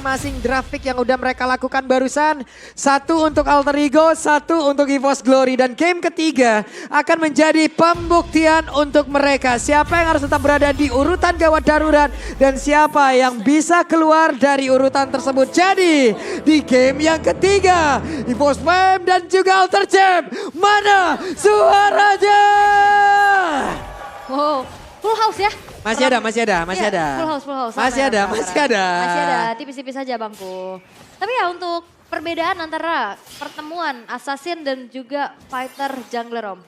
masing-masing draft pick yang udah mereka lakukan barusan. Satu untuk Alter Ego, satu untuk EVOS Glory. Dan game ketiga akan menjadi pembuktian untuk mereka. Siapa yang harus tetap berada di urutan gawat darurat dan siapa yang bisa keluar dari urutan tersebut. Jadi di game yang ketiga, EVOS Fame dan juga Alter Champ, mana suaranya? Wow, full house ya. Masih ada. Full house. Masih ada. Tipis-tipis saja bangku. Tapi ya untuk perbedaan antara pertemuan Assassin dan juga fighter jungler Om.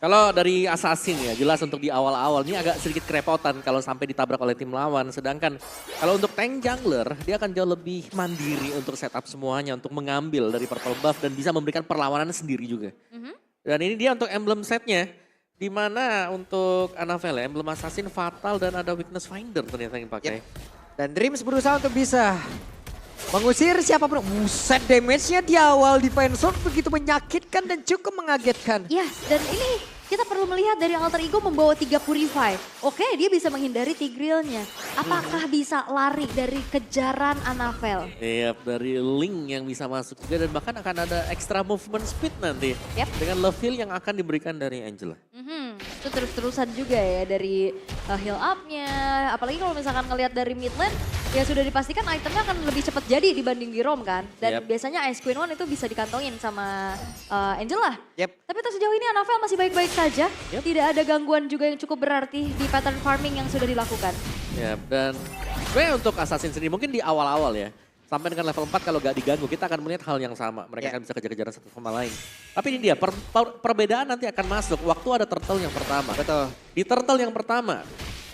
Kalau dari Assassin ya jelas untuk di awal-awal ini agak sedikit kerepotan kalau sampai ditabrak oleh tim lawan. Sedangkan kalau untuk tank jungler dia akan jauh lebih mandiri untuk setup semuanya. Untuk mengambil dari purple buff dan bisa memberikan perlawanan sendiri juga. Dan ini dia untuk emblem setnya. Di mana untuk Anavel ya, emblem Assassin Fatal dan ada Weakness Finder ternyata yang pakai. Dan Dreams berusaha untuk bisa mengusir siapapun. Buset, damage-nya di awal defense zone begitu menyakitkan dan cukup mengagetkan. Yes, dan ini kita perlu melihat dari Alter Ego membawa 3 Purify. Oke, dia bisa menghindari Tigreal-nya. Apakah bisa lari dari kejaran Anavel? Iya, dari Link yang bisa masuk juga dan bahkan akan ada extra movement speed nanti. Dengan level yang akan diberikan dari Angela. Itu terus-terusan juga ya dari heal up-nya. Apalagi kalau misalkan ngelihat dari mid lane, ya sudah dipastikan itemnya akan lebih cepat jadi dibanding di roam kan. Dan biasanya Ice Queen One itu bisa dikantongin sama Angela. Tapi untuk sejauh ini Anavel masih baik-baik saja. Tidak ada gangguan juga yang cukup berarti di pattern farming yang sudah dilakukan. Dan sebenarnya untuk Assassin sendiri mungkin di awal-awal ya. Sampai dengan level 4 kalau gak diganggu kita akan melihat hal yang sama. Mereka akan bisa kejar-kejaran satu sama lain. Tapi ini dia perbedaan nanti akan masuk waktu ada turtle yang pertama. Betul. Di turtle yang pertama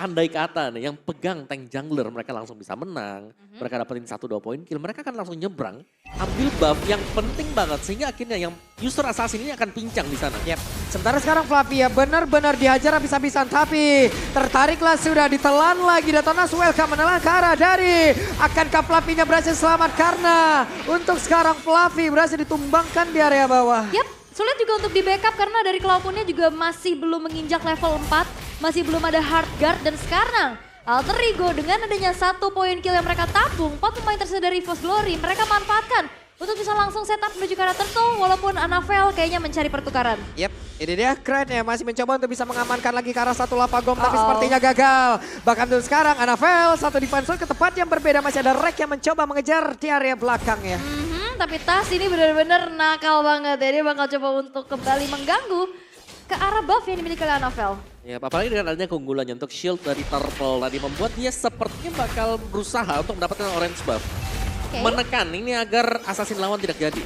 andai kata nih yang pegang tank jungler mereka langsung bisa menang. Mereka dapetin 1-2 poin kill. Mereka akan langsung nyebrang. Ambil buff yang penting banget. Sehingga akhirnya yang user Assassin ini akan pincang di sana. Sementara sekarang Flavia benar-benar dihajar habis-habisan. Tapi tertariklah sudah ditelan lagi. Detonas welcome menelan ke arah dari. Akankah Flavinya berhasil selamat? Karena untuk sekarang Flavi berhasil ditumbangkan di area bawah. Sulit juga untuk di backup karena dari Cloudmoon-nya juga masih belum menginjak level 4. Masih belum ada hard guard dan sekarang Alter Ego dengan adanya 1 poin kill yang mereka tabung. 4 pemain tersisa dari EVOS Glory mereka manfaatkan untuk bisa langsung setup menuju ke arah turtle walaupun Anavel kayaknya mencari pertukaran. Ini dia Kren ya masih mencoba untuk bisa mengamankan lagi ke arah satu lapagom tapi sepertinya gagal. Bahkan untuk sekarang Anavel satu defense ke tempat yang berbeda masih ada Rek yang mencoba mengejar di area belakang ya. Tapi Tas ini benar-benar nakal banget ya. Dia bakal coba untuk kembali mengganggu ke arah buff yang dimiliki oleh Anavel. Apalagi dengan adanya keunggulannya untuk shield dari Turtle tadi membuat dia sepertinya bakal berusaha untuk mendapatkan orange buff. Menekan ini agar Assassin lawan tidak jadi.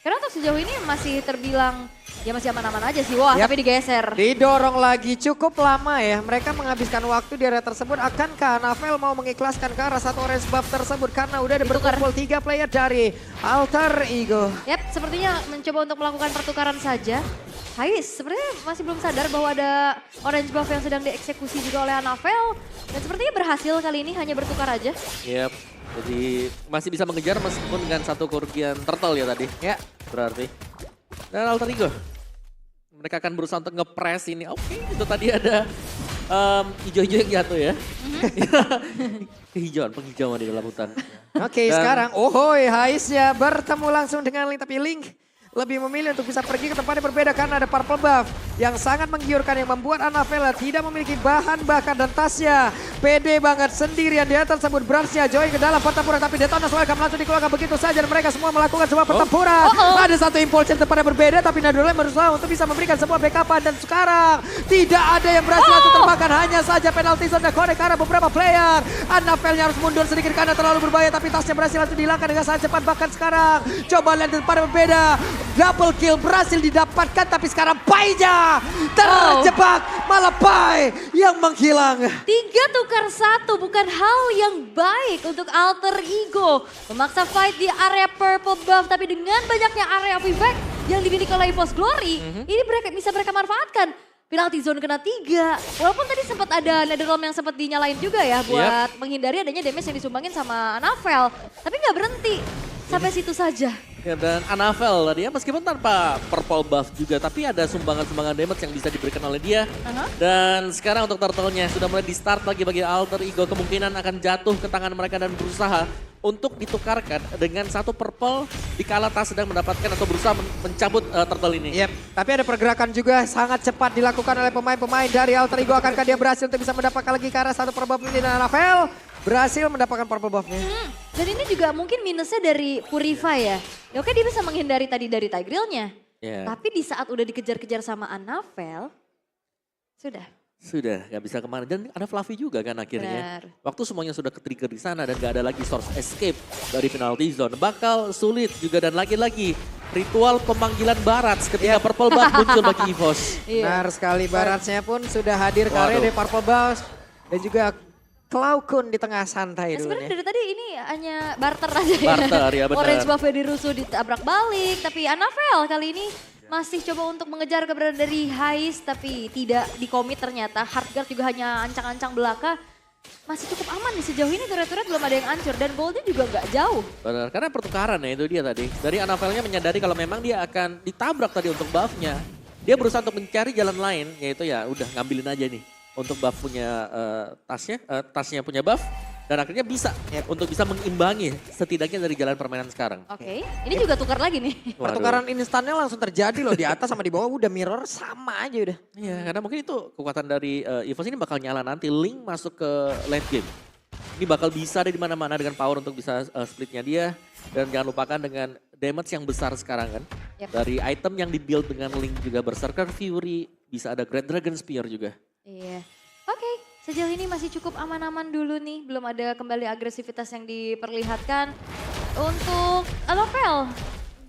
Karena untuk sejauh ini masih terbilang ya masih aman-aman aja sih. Wah tapi digeser. Didorong lagi cukup lama ya. Mereka menghabiskan waktu di area tersebut. Akankah Anavel mau mengikhlaskan ke arah satu orange buff tersebut. Karena udah ada berkumpul 3 player dari Alter Ego. Sepertinya mencoba untuk melakukan pertukaran saja. Hais sepertinya masih belum sadar bahwa ada orange buff yang sedang dieksekusi juga oleh Anavel. Dan sepertinya berhasil kali ini hanya bertukar aja. Jadi masih bisa mengejar meskipun dengan satu kerugian turtle ya tadi. Berarti. Dan Alter Ego. Mereka akan berusaha untuk nge-press ini. Itu tadi ada hijau-hijau yang jatuh ya. Kehijauan, penghijauan di dalam hutan. Sekarang Haisnya bertemu langsung dengan Link. Tapi Link lebih memilih untuk bisa pergi ke tempat yang berbeda karena ada purple buff yang sangat menggiurkan yang membuat Anavel tidak memiliki bahan bakar dan tasnya pede banget sendirian dia tersebut berhasil join ke dalam pertempuran tapi Detonas welcome langsung dikeluarkan begitu saja dan mereka semua melakukan sebuah pertempuran. Ada satu impulse yang tempat yang berbeda tapi Nadula berusaha untuk bisa memberikan sebuah backupan dan sekarang tidak ada yang berhasil langsung terbakar hanya saja penalti zone dan connect ke arah beberapa player. Anavelnya harus mundur sedikit karena terlalu berbahaya tapi tasnya berhasil langsung dihilangkan dengan sangat cepat bahkan sekarang coba lihat di tempat yang berbeda. Double kill berhasil didapatkan tapi sekarang Painya terjebak malah Pai yang menghilang. 3 tukar 1 bukan hal yang baik untuk Alter Ego. Memaksa fight di area purple buff tapi dengan banyaknya area pivot yang dimiliki oleh EVOS Glory. Ini bisa mereka manfaatkan. Penalti zone kena 3. Walaupun tadi sempat ada Netherrealm yang sempat dinyalain juga ya buat menghindari adanya damage yang disumbangin sama Anavel. Tapi nggak berhenti. Sampai situ saja. Ya, dan Anavel tadi ya meskipun tanpa purple buff juga, tapi ada sumbangan-sumbangan damage yang bisa diberikan oleh dia. Dan sekarang untuk turtle-nya sudah mulai di start lagi bagi Alter Ego, kemungkinan akan jatuh ke tangan mereka dan berusaha untuk ditukarkan dengan satu purple dikala Tas sedang mendapatkan atau berusaha mencabut turtle ini. Yep, tapi ada pergerakan juga sangat cepat dilakukan oleh pemain-pemain dari Alter Ego. Akankah dia berhasil untuk bisa mendapatkan lagi ke arah satu purple buff ini, dan Anavel berhasil mendapatkan purple buff-nya. Dan ini juga mungkin minusnya dari Purify ya. Ya oke, dia bisa menghindari tadi dari Tigreal-nya. Yeah. Tapi di saat udah dikejar-kejar sama Anavel, Sudah, gak bisa kemana. Dan ada Fluffy juga kan akhirnya. Benar. Waktu semuanya sudah ke-trigger di sana dan gak ada lagi source escape dari penalty zone. Bakal sulit juga, dan lagi-lagi ritual pemanggilan Barat ketika purple buff muncul bagi EVOS. Benar sekali, Baratsnya pun sudah hadir ke area dari purple buff. Dan juga Cloud di tengah santai dulu sebenarnya nih. dari tadi ini hanya barter aja ya. Barter, ya benar. Orange buff-nya dirusuh, ditabrak balik. Tapi Anavel kali ini masih coba untuk mengejar keberadaan dari Hais, tapi tidak dikomit ternyata. Heartguard juga hanya ancang-ancang belaka. Masih cukup aman nih sejauh ini, turret-turret belum ada yang hancur. Dan goldnya juga nggak jauh. Benar, karena pertukaran ya itu dia tadi. Dari Anavelnya menyadari kalau memang dia akan ditabrak tadi untuk buff-nya. Dia berusaha untuk mencari jalan lain, yaitu ya udah ngambilin aja nih. Untuk buff punya tasnya punya buff. Dan akhirnya bisa untuk bisa mengimbangi setidaknya dari jalan permainan sekarang. Oke, ini juga tukar lagi nih. Pertukaran instannya langsung terjadi loh, di atas sama di bawah udah mirror sama aja udah. Iya, karena mungkin itu kekuatan dari EVOS ini bakal nyala nanti Link masuk ke late game. Ini bakal bisa ada di mana-mana dengan power untuk bisa splitnya dia. Dan jangan lupakan dengan damage yang besar sekarang kan. Dari item yang di-build dengan Link juga, Berserker Fury, bisa ada Great Dragon Spear juga. Iya. Oke, sejauh ini masih cukup aman-aman dulu nih. Belum ada kembali agresivitas yang diperlihatkan. Untuk Anavel,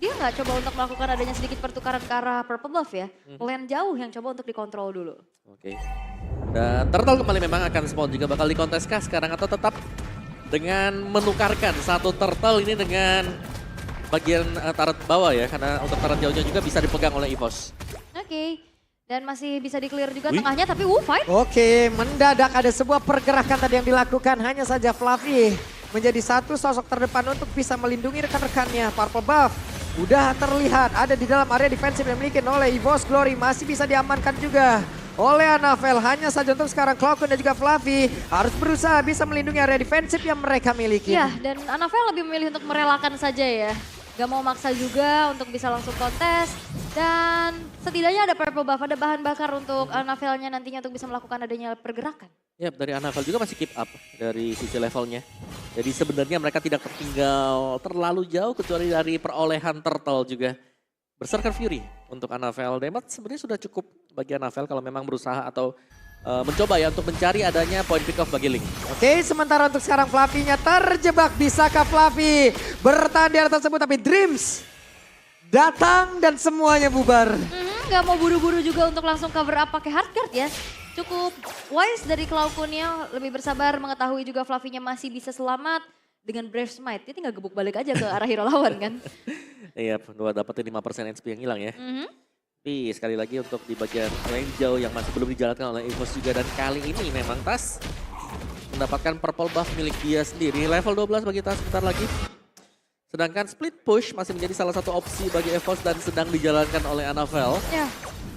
dia nggak coba untuk melakukan adanya sedikit pertukaran ke arah purple buff ya. Lane jauh yang coba untuk dikontrol dulu. Oke. Dan Turtle kembali memang akan spawn juga, bakal dikonteskah sekarang atau tetap dengan menukarkan satu Turtle ini dengan bagian turret bawah ya. Karena untuk turret jauhnya juga bisa dipegang oleh EVOS. Oke. Dan masih bisa di-clear juga tengahnya, tapi fight. Oke, mendadak ada sebuah pergerakan tadi yang dilakukan. Hanya saja Fluffy menjadi satu sosok terdepan untuk bisa melindungi rekan-rekannya. Purple buff udah terlihat ada di dalam area defensif yang dimiliki oleh EVOS Glory. Masih bisa diamankan juga oleh Anavel. Hanya saja untuk sekarang Cloud dan juga Fluffy harus berusaha bisa melindungi area defensif yang mereka miliki. Iya, dan Anavel lebih memilih untuk merelakan saja ya. Gak mau maksa juga untuk bisa langsung kontes. Dan setidaknya ada purple buff, ada bahan bakar untuk Anavelnya nantinya untuk bisa melakukan adanya pergerakan. Ya, dari Anavel juga masih keep up dari sisi levelnya. Jadi sebenarnya mereka tidak tertinggal terlalu jauh kecuali dari perolehan turtle juga. Berserker Fury untuk Anavel. Damage sebenarnya sudah cukup bagi Anavel kalau memang berusaha atau mencoba ya untuk mencari adanya point pick off bagi Link. Oke, sementara untuk sekarang Fluffy-nya terjebak. Bisakah Fluffy bertahan di atas tersebut, tapi Dreams datang dan semuanya bubar. Gak mau buru-buru juga untuk langsung cover up pakai Heartguard ya. Cukup wise dari Cloud-nya, lebih bersabar mengetahui juga Fluffy-nya masih bisa selamat. Dengan Brave Smite, dia tinggal gebuk balik aja ke arah hero lawan kan. Iya, dapetin 5% HP yang hilang ya. Tapi sekali lagi untuk di bagian lane jauh yang masih belum dijalankan oleh EVOS juga. Dan kali ini memang Tas mendapatkan purple buff milik dia sendiri. Level 12 bagi Tas sebentar lagi. Sedangkan split push masih menjadi salah satu opsi bagi EVOS dan sedang dijalankan oleh Anavel. Ya,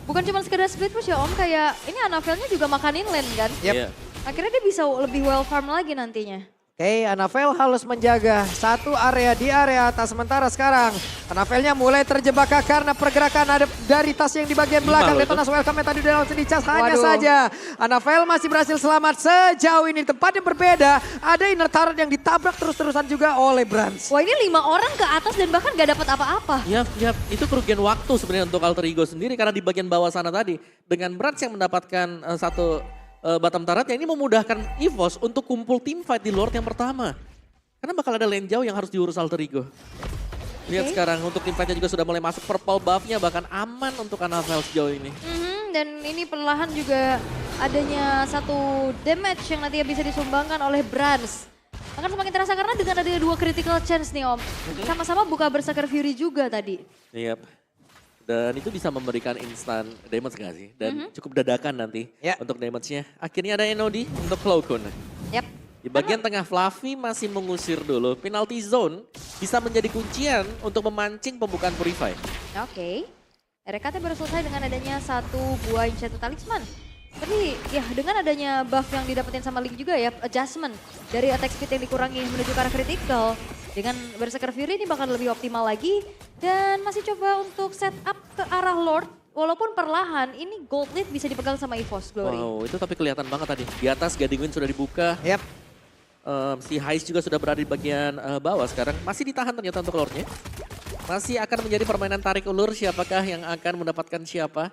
bukan cuma sekedar split push ya Om, kayak ini Anavelnya juga makanin lane kan. Iya. Akhirnya dia bisa lebih well farm lagi nantinya. Oke, Anavel harus menjaga satu area di area atas. Sementara sekarang Anavelnya mulai terjebak karena pergerakan ada dari Tas yang di bagian belakang. Detonas welcome tadi udah langsung dicas. Hanya saja Anavel masih berhasil selamat sejauh ini. Tempat yang berbeda, ada inner turret yang ditabrak terus-terusan juga oleh Brans. Wah ini 5 orang ke atas dan bahkan gak dapat apa-apa. Ya, itu kerugian waktu sebenarnya untuk Alter Ego sendiri. Karena di bagian bawah sana tadi, dengan Brans yang mendapatkan satu bottom turret yang ini memudahkan EVOS untuk kumpul team fight di Lord yang pertama. Karena bakal ada lane jauh yang harus diurus Alter Ego. Lihat sekarang untuk team fightnya juga sudah mulai masuk purple buffnya, bahkan aman untuk Anavel sejauh ini. Dan ini perlahan juga adanya satu damage yang nantinya bisa disumbangkan oleh Brans. Akan semakin terasa karena dengan ada 2 critical chance nih Om. Sama-sama buka Berserker Fury juga tadi. Yap. Dan itu bisa memberikan instant damage gak sih? Dan cukup dadakan nanti untuk damage-nya. Akhirnya ada NOD untuk Cloud. Yap. Di bagian tengah Fluffy masih mengusir dulu. Penalty zone bisa menjadi kuncian untuk memancing pembukaan Purify. Oke. RKT baru selesai dengan adanya satu buah Enchanted Talisman. Tapi ya dengan adanya buff yang didapetin sama Link juga ya, adjustment dari attack speed yang dikurangi menuju ke arah critical. Dengan Berserker Fury ini bakal lebih optimal lagi. Dan masih coba untuk setup ke arah Lord. Walaupun perlahan, ini gold lead bisa dipegang sama EVOS Glory. Wow, itu tapi kelihatan banget tadi. Di atas Guiding Wind sudah dibuka. Yap. Si Heist juga sudah berada di bagian bawah sekarang. Masih ditahan ternyata untuk Lordnya. Masih akan menjadi permainan tarik ulur siapakah yang akan mendapatkan siapa.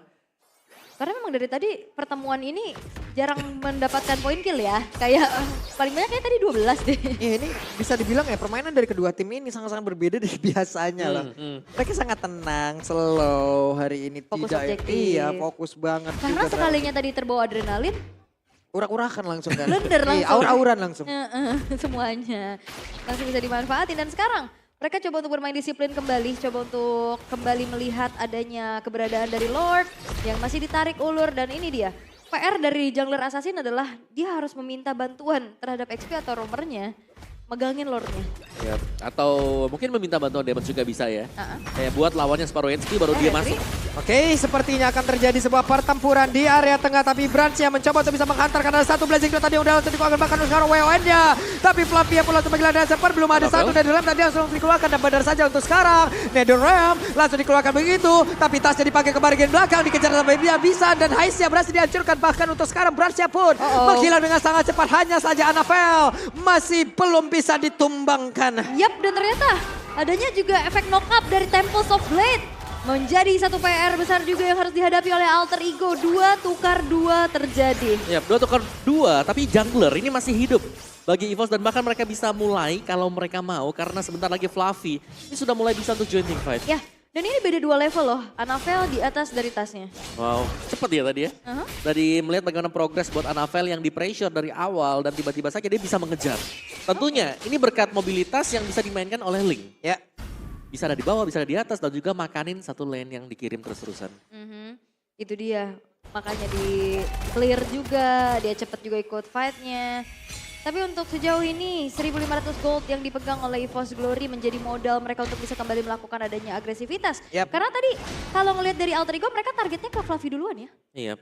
Karena memang dari tadi pertemuan ini jarang mendapatkan poin kill ya. Kayak paling banyak kayak tadi 12 deh. Ya ini bisa dibilang ya permainan dari kedua tim ini sangat-sangat berbeda dari biasanya lah. Mereka sangat tenang, slow hari ini. Fokus tidak objektif. Iya fokus banget. Karena juga sekalinya tadi terbawa adrenalin, urak-urakan langsung kan. blender langsung. Iya, aur-auran langsung. Semuanya langsung bisa dimanfaatin. Dan sekarang mereka coba untuk bermain disiplin kembali, coba untuk kembali melihat adanya keberadaan dari Lord yang masih ditarik ulur. Dan ini dia, PR dari jungler assassin adalah dia harus meminta bantuan terhadap XP atau roamernya, megangin Lordnya. Ya, atau mungkin meminta bantuan damage juga bisa ya. Kayak buat lawannya separuh HP baru dia masuk. Oke, sepertinya akan terjadi sebuah pertempuran di area tengah. Tapi Branch yang mencoba untuk bisa menghantar karena ada satu Blazing Dot tadi yang udah langsung dikeluarkan. Bahkan sekarang WON-nya. Tapi Fluffy yang pula untuk panggilan Server belum ada satu. Netherrealm tadi langsung dikeluarkan. Dan benar saja untuk sekarang. Netherrealm langsung dikeluarkan begitu. Tapi tasnya dipakai ke bagian belakang. Dikejar sampai dia bisa. Dan Heist-nya berhasil dihancurkan. Bahkan untuk sekarang Branch-nya pun menghilang dengan sangat cepat. Hanya saja Anafel masih belum bisa ditumbangkan. Yap, dan ternyata adanya juga efek knock up dari Temples of Blade. Menjadi satu PR besar juga yang harus dihadapi oleh Alter Ego. 2 tukar 2 terjadi. Ya, 2 tukar 2, tapi jungler ini masih hidup bagi EVOS dan bahkan mereka bisa mulai kalau mereka mau karena sebentar lagi Fluffy ini sudah mulai bisa untuk join team fight. Ya, dan ini beda 2 level loh. Anafel di atas dari tasnya. Wow, cepet ya tadi ya. Dari melihat bagaimana progres buat Anafel yang di pressure dari awal dan tiba-tiba saja dia bisa mengejar. Tentunya ini berkat mobilitas yang bisa dimainkan oleh Link. Ya. Bisa ada di bawah, bisa ada di atas dan juga makanin satu lane yang dikirim terus-terusan. Itu dia. Makanya di clear juga, dia cepet juga ikut fightnya. Tapi untuk sejauh ini 1.500 gold yang dipegang oleh EVOS Glory menjadi modal mereka untuk bisa kembali melakukan adanya agresivitas. Karena tadi kalau ngelihat dari Alter Ego mereka targetnya ke Fluffy duluan ya. Iya,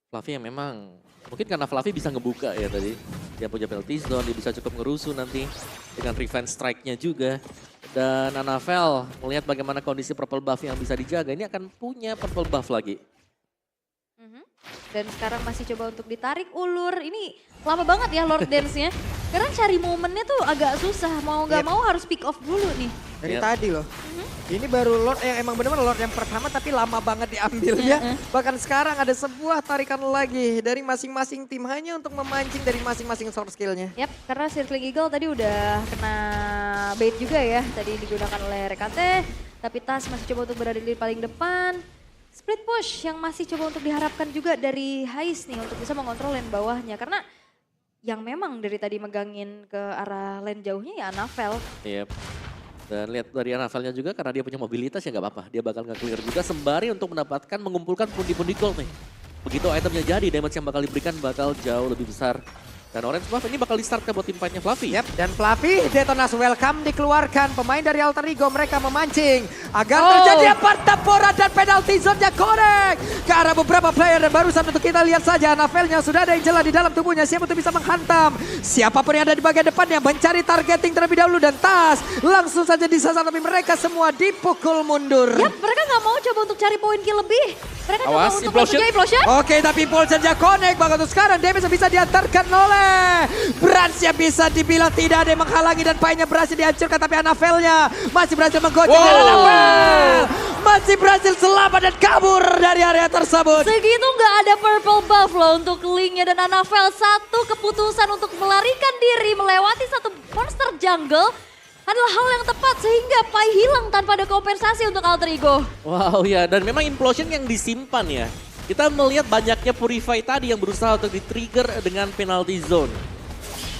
Fluffy yang memang mungkin karena Fluffy bisa ngebuka ya tadi. Dia punya penalty zone, dia bisa cukup ngerusuh nanti dengan revenge strike-nya juga. Dan Anafel melihat bagaimana kondisi purple buff yang bisa dijaga, ini akan punya purple buff lagi. Dan sekarang masih coba untuk ditarik ulur. Ini lama banget ya Lord Dance-nya. Karena cari momennya tuh agak susah. Mau nggak mau harus pick off dulu nih. Dari tadi loh. Ini baru Lord yang emang benar-benar Lord yang pertama tapi lama banget diambilnya. Bahkan sekarang ada sebuah tarikan lagi dari masing-masing tim hanya untuk memancing dari masing-masing source skill-nya. Yap, karena Circling Eagle tadi udah kena bait juga ya. Tadi digunakan oleh RKT. Tapi Tas masih coba untuk berada di paling depan. Split push yang masih coba untuk diharapkan juga dari Heist nih untuk bisa mengontrol lane bawahnya. Karena yang memang dari tadi megangin ke arah lane jauhnya ya Anafel. Yep. Dan lihat dari Anafelnya juga karena dia punya mobilitas ya nggak apa-apa. Dia bakal nge-clear juga sembari untuk mendapatkan mengumpulkan pundi-pundi gold nih. Begitu itemnya jadi, damage yang bakal diberikan bakal jauh lebih besar. Dan Orange Buff ini bakal di-start buat tim fightnya Fluffy. Yap, dan Fluffy, Detonas welcome dikeluarkan. Pemain dari Alter Ego mereka memancing. Agar terjadi pertempuran dan penalty zone-nya korek. Ke arah beberapa player dan barusan untuk kita lihat saja Anafelnya sudah ada yang jelas di dalam tubuhnya. Siap untuk bisa menghantam. Siapapun yang ada di bagian depannya mencari targeting terlebih dahulu. Dan Tas langsung saja disasar tapi mereka semua dipukul mundur. Yap, mereka nggak mau coba untuk cari poin kill lebih. Mereka coba Awas, untuk implosion. masuk implosion. Oke, tapi Impulsion-nya connect. Bahkan untuk sekarang damage bisa diantarkan oleh Branch-nya bisa dibilang tidak ada yang menghalangi dan painnya berhasil dihancurkan. Tapi Anafelnya masih berhasil menggocek dan Anafel masih berhasil selamat dan kabur dari area tersebut. Segitu nggak ada purple buff loh untuk Link-nya dan Anafel. Satu keputusan untuk melarikan diri melewati satu monster jungle adalah hal yang tepat sehingga Pai hilang tanpa ada kompensasi untuk Alter Ego. Wow ya, dan memang implosion yang disimpan ya. Kita melihat banyaknya Purify tadi yang berusaha untuk di-trigger dengan penalty zone.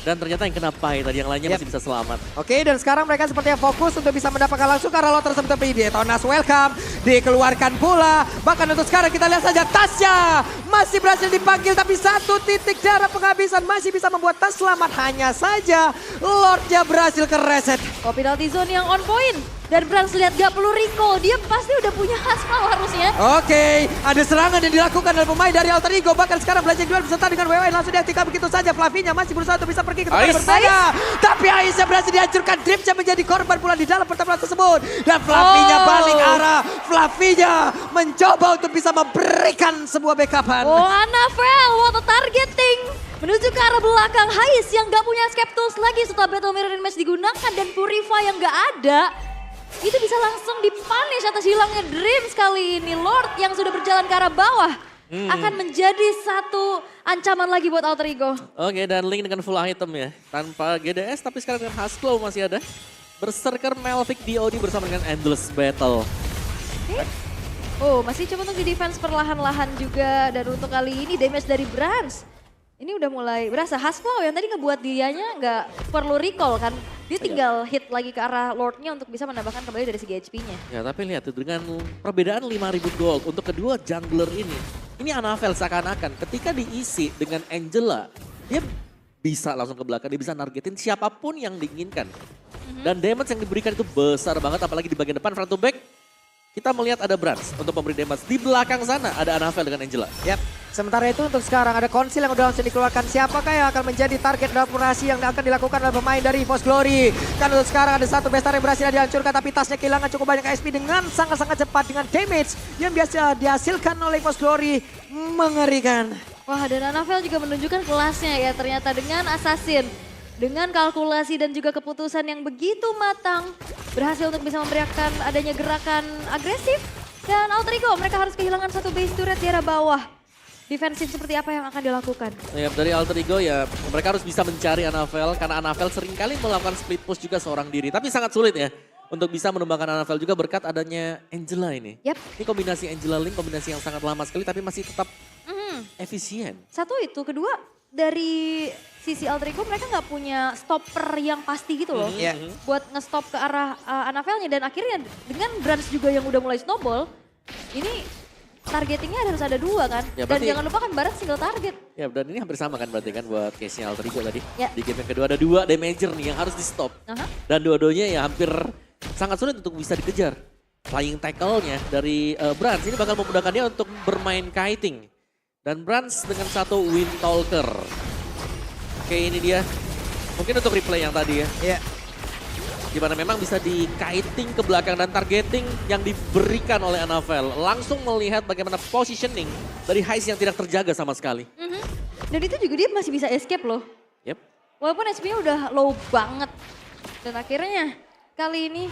Dan ternyata yang kena Pai tadi, yang lainnya masih bisa selamat. Oke, dan sekarang mereka sepertinya fokus untuk bisa mendapatkan langsung karena lot tersebut. Tapi Detonas welcome, dikeluarkan pula. Bahkan untuk sekarang kita lihat saja Tasya masih berhasil dipanggil tapi satu titik darah penghabisan masih bisa membuat tas selamat. Hanya saja Lordnya berhasil ke reset. Oh, penalty zone yang on point. Dan Brans lihat gak perlu recall, dia pasti udah punya Hasmal harusnya. Oke, ada serangan yang dilakukan oleh pemain dari Alter Ego. Bahkan sekarang belajar duel beserta dengan WW langsung diaktifkan begitu saja. Flavinya masih berusaha untuk bisa pergi ke tempat yang berbeda. Tapi Aisnya berhasil dihancurkan. Dripnya menjadi korban pula di dalam pertempuran tersebut. Dan Flavinya balik arah. Flavinya mencoba untuk bisa memberikan sebuah backupan. Oh, Anavel, what a targeting. Menuju ke arah belakang, Hais yang gak punya escape tools lagi setelah Battle Mirror Match digunakan. Dan Purify yang gak ada. Itu bisa langsung dipunish atas hilangnya Dreams kali ini. Lord yang sudah berjalan ke arah bawah akan menjadi satu ancaman lagi buat Alter Ego. Oke, dan Link dengan full item ya. Tanpa GDS, tapi sekarang dengan Hasclaw masih ada. Berserker Melvic DOD bersama dengan Endless Battle. Oh, masih coba untuk di defense perlahan-lahan juga. Dan untuk kali ini damage dari Brans. Ini udah mulai berasa. Hasclaw yang tadi ngebuat dianya nggak perlu recall kan. Dia tinggal hit lagi ke arah Lordnya untuk bisa menambahkan kembali dari segi HP-nya. Ya, tapi lihat tuh dengan perbedaan 5.000 gold untuk kedua jungler ini. Ini Anavel seakan-akan ketika diisi dengan Angela, dia bisa langsung ke belakang, dia bisa nargetin siapapun yang diinginkan. Dan damage yang diberikan itu besar banget, apalagi di bagian depan front to back. Kita melihat ada Brans untuk memberi damage. Di belakang sana ada Anavel dengan Angela. Yap. Sementara itu untuk sekarang ada konsil yang udah langsung dikeluarkan. Siapakah yang akan menjadi target dalam operasi yang akan dilakukan oleh pemain dari EVOS Glory. Karena untuk sekarang ada satu bestar yang berhasil dihancurkan. Tapi tasnya kehilangan cukup banyak SP dengan sangat-sangat cepat. Dengan damage yang biasa dihasilkan oleh EVOS Glory. Mengerikan. Wah, dan Anavel juga menunjukkan kelasnya ya ternyata dengan Assassin. Dengan kalkulasi dan juga keputusan yang begitu matang. Berhasil untuk bisa memberikan adanya gerakan agresif. Dan Alter Ego mereka harus kehilangan satu base turret di arah bawah. Defensif seperti apa yang akan dilakukan? Ya, dari Alter Ego ya mereka harus bisa mencari Anavel. Karena Anavel seringkali melakukan split push juga seorang diri. Tapi sangat sulit ya untuk bisa menumbangkan Anavel juga berkat adanya Angela ini. Yap. Ini kombinasi Angela Link, kombinasi yang sangat lama sekali tapi masih tetap efisien. Satu itu, kedua dari sisi Alter Ego mereka nggak punya stopper yang pasti gitu loh. Buat nge-stop ke arah Anavelnya dan akhirnya dengan Brans juga yang udah mulai snowball, ini targetingnya harus ada dua kan. Ya, dan berarti, jangan lupa kan Barat single target. Ya, dan ini hampir sama kan berarti kan buat case-nya Alter Ego tadi. Ya. Di game yang kedua ada dua damager nih yang harus di stop. Dan dua-duanya ya hampir sangat sulit untuk bisa dikejar. Flying tackle-nya dari Brans ini bakal memudahkan dia untuk bermain kiting. Dan Brans dengan satu Wind Talker. Oke, ini dia. Mungkin untuk replay yang tadi ya. Iya. Dimana memang bisa di kiting ke belakang dan targeting yang diberikan oleh Anavel. Langsung melihat bagaimana positioning dari Hais yang tidak terjaga sama sekali. Dan itu juga dia masih bisa escape loh. Yep. Walaupun HP-nya udah low banget. Dan akhirnya kali ini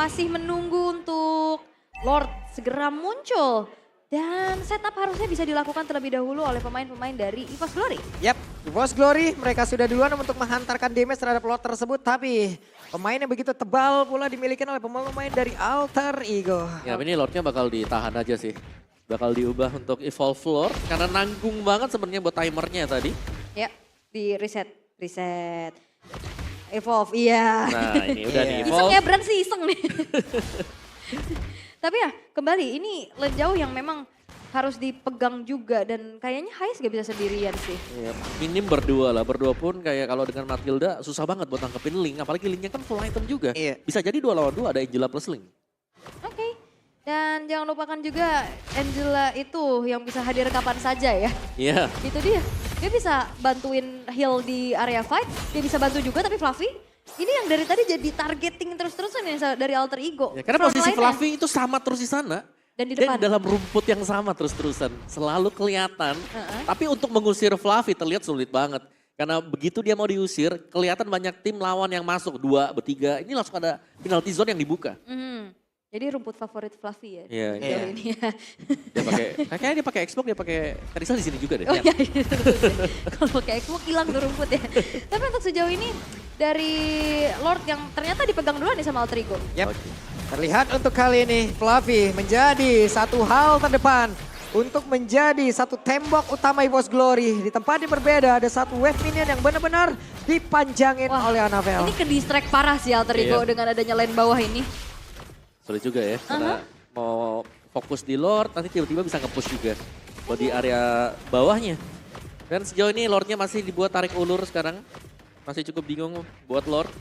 masih menunggu untuk Lord segera muncul. Dan setup harusnya bisa dilakukan terlebih dahulu oleh pemain-pemain dari EVOS Glory. Yap, EVOS Glory mereka sudah duluan untuk menghantarkan damage terhadap Lord tersebut. Tapi pemain yang begitu tebal pula dimiliki oleh pemain-pemain dari Alter Ego. Ya, ini Lordnya bakal ditahan aja sih. Bakal diubah untuk Evolve Lord. Karena nanggung banget sebenarnya buat timernya tadi. Ya, di reset. Evolve, iya. Nah, ini udah di Iseng Evolve. ya, Brand sih iseng nih. Tapi ya kembali ini lane jauh yang memang harus dipegang juga dan kayaknya Hais gak bisa sendirian sih. Ya, minim berdua lah, berdua pun kayak kalau dengan Matilda susah banget buat nangkepin Link. Apalagi Linknya kan full item juga. Iya. Bisa jadi 2 lawan 2 ada Angela plus Link. Oke. Dan jangan lupakan juga Angela itu yang bisa hadir kapan saja ya. Iya. Itu dia. Dia bisa bantuin heal di area fight, dia bisa bantu juga tapi Fluffy ini yang dari tadi jadi targeting terus-terusan ya dari Alter Ego. Ya, karena Front posisi line-nya. Fluffy itu sama terus di sana. Dan di Dia depan. di dalam rumput yang sama terus-terusan. Selalu kelihatan. Tapi untuk mengusir Fluffy terlihat sulit banget. Karena begitu dia mau diusir, kelihatan banyak tim lawan yang masuk. 2, bertiga. Ini langsung ada penalty zone yang dibuka. Jadi rumput favorit Fluffy ya. Iya, Sejauh iya. ini ya. Dia pakai, kayaknya dia pakai Xbox, dia pakai Karisal di sini juga deh. Oh iya, kalau pakai Xbox hilang tuh rumput ya. Tapi untuk sejauh ini dari Lord yang ternyata dipegang duluan nih sama Alter Ego. Yap. Terlihat untuk kali ini Fluffy menjadi satu hal terdepan untuk menjadi satu tembok utama EVOS Glory. Di tempat yang berbeda ada satu wave minion yang benar-benar dipanjangin oleh Anavel. Ini ke distract parah sih Alter Ego dengan adanya lane bawah ini. Sulit juga ya, karena mau fokus di Lord, nanti tiba-tiba bisa nge-push juga. buat di area bawahnya. Dan sejauh ini Lordnya masih dibuat tarik ulur sekarang. Masih cukup bingung buat Lord.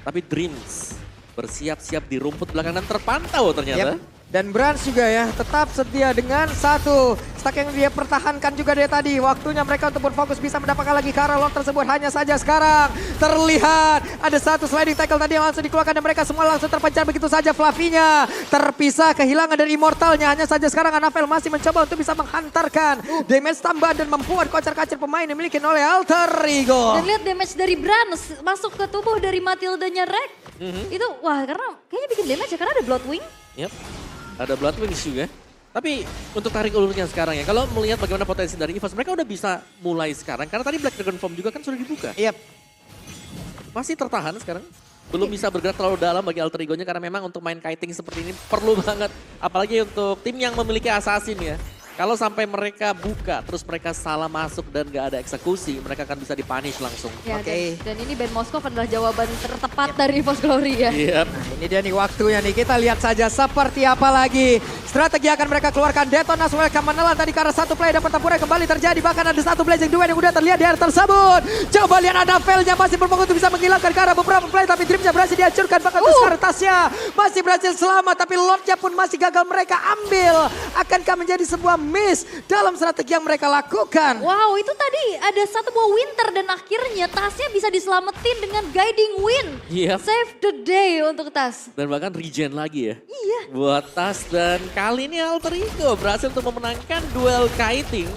Tapi Dreams bersiap-siap di rumput belakang dan terpantau ternyata. Yep. Dan Brans juga ya tetap setia dengan satu stack yang dia pertahankan juga dari tadi. Waktunya mereka untuk berfokus bisa mendapatkan lagi ke arah Lord tersebut. Hanya saja sekarang terlihat ada satu sliding tackle tadi yang langsung dikeluarkan dan mereka semua langsung terpencar begitu saja. Flavinya terpisah kehilangan dari Immortalnya. Hanya saja sekarang Anafel masih mencoba untuk bisa menghantarkan damage tambahan dan membuat kocar-kacir pemain yang dimiliki oleh Alter Ego. Dan lihat damage dari Brans masuk ke tubuh dari Matildanya Rek. Itu wah karena kayaknya bikin damage ya karena ada Bloodwing. Yep. Ada Blood Wings juga. Tapi untuk tarik ulurnya sekarang ya, kalau melihat bagaimana potensi dari EVOS, mereka udah bisa mulai sekarang. Karena tadi Black Dragon Form juga kan sudah dibuka. Yep. Masih tertahan sekarang. Belum bisa bergerak terlalu dalam bagi Alter Ego-nya karena memang untuk main kiting seperti ini perlu banget. Apalagi untuk tim yang memiliki assassin ya. Kalau sampai mereka buka, terus mereka salah masuk dan gak ada eksekusi, mereka akan bisa dipunish langsung. Ya, Oke. dan ini Ben Moskov adalah jawaban tertepat dari EVOS Glory ya. Yep. Nah, ini dia nih waktunya nih, kita lihat saja seperti apa lagi strategi akan mereka keluarkan. Detonas welcome menelan tadi karena satu play dan pertempuran kembali terjadi. Bahkan ada satu blazing duel yang udah terlihat di area tersebut. Coba lihat ada Velnya masih berfokus untuk bisa menghilangkan ke arah beberapa play. Tapi Dreamsnya berhasil dihancurkan. Bahkan Tuskar tasnya masih berhasil selamat. Tapi Lordnya pun masih gagal mereka ambil. Akankah menjadi sebuah miss dalam strategi yang mereka lakukan? Wow, itu tadi ada satu buah Winter dan akhirnya tasnya bisa diselamatin dengan Guiding Wind. Yep. Save the day untuk tas. Dan bahkan regen lagi ya. Iya. Buat Tas dan kali ini Alter Ego berhasil untuk memenangkan duel kiting.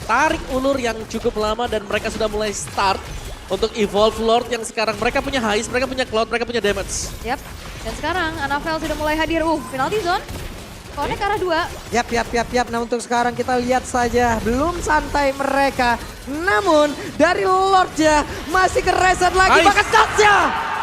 Tarik ulur yang cukup lama dan mereka sudah mulai start untuk Evolve Lord yang sekarang mereka punya Heist, mereka punya Cloud, mereka punya damage. Yap. Dan sekarang Anafel sudah mulai hadir. Penalty zone. Connect ke arah 2. Yap. Nah untuk sekarang kita lihat saja. Belum santai mereka. Namun dari Lordnya masih ke reset lagi. Nice. Bahkan Statsnya.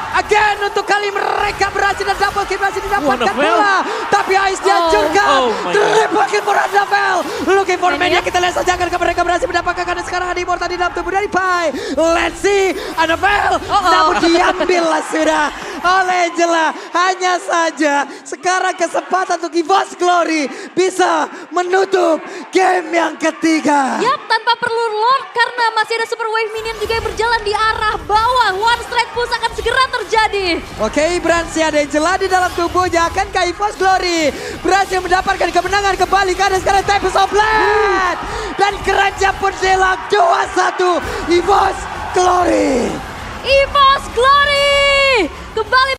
Again untuk kali mereka berhasil dan double kill berhasil didapatkan pula. Tapi Ice dihancurkan. Oh my God. Triple kill for Anafel. Looking for Ini mania. ya. Kita lihat saja akan mereka berhasil mendapatkan karena sekarang ada Immortal di dalam tubuh dari Pai. Let's see Anafel. Namun diambil lah sudah oleh Angela. Hanya saja sekarang kesempatan untuk EVOS Glory bisa menutup game yang ketiga. Yap, tanpa perlu Lord karena masih ada Super Wave Minion juga yang berjalan di arah bawah. One strike push akan segera terjadi. Oke, Bransia ada Angela di dalam tubuhnya. Akankah EVOS Glory berhasil mendapatkan kemenangan kembali karena sekarang Tempest of Blade. Dan keranjang pun hilang 2-1 EVOS Glory. EVOS Glory kembali